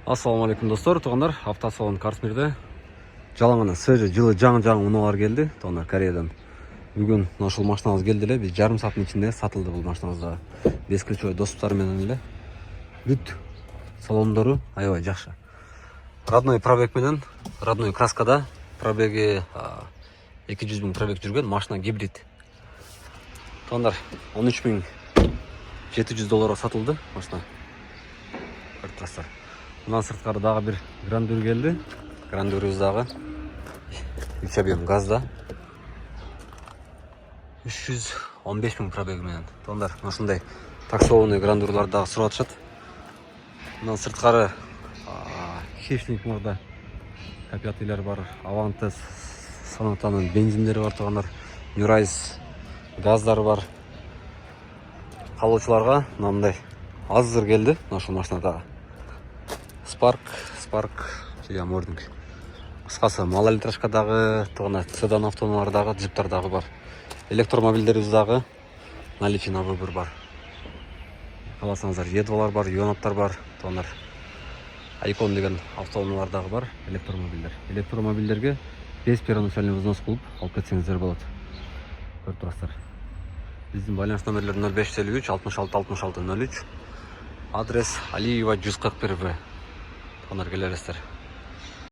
Ассалаумалейкум достор, туғандар, автосалон Карсмирде жалаңына свежий жылы жаңы унаалар келді. Туғандар, Кореядан. Бүгін ушул машинабыз келди эле, биз жарым сааттын ичинде сатылды бул машинабыз. 5 ключевой доступтары менен эле. Бүт салондору аябай жакшы. Родной пробег менен, родной краскада, пробеги 200 000 пробег жүргөн машина гибрид. Туғандар, $13,700 сатылды машина. Көрүп Мына сырткары дагы бир грандур келди. Грандурубуз дагы 3 объем газда. 315 000 пробег менен. Туғандар, ушундай таксованный грандурлар дагы сурап атышат. Мына сырткары хищник мурда копиятылар бар, Авантес, Сонатанын бензиндери бар туғандар, Нюрайс газдары бар. Калуучуларга мындай азыр келди ушул машинадагы. Spark жия мординг. Кыскасы малолитражкадагы, тугана седан автономдардагы, джиптардагы бар. Электромобилдерибиз дагы наличие на выбор бар. Каласаңыздар, Едвалар бар, Юнаттар бар, тугандар. Айкон деген автономдор дагы бар, электромобилдер. Электромобилдерге 5 первоначальный взнос кылып алып кетсеңиздер болот. Көрүп турасыздар. Биздин байланыш номерлери 0553 66 66 03. Адрес Алиева 141 В. Тугандар, келерсиздер.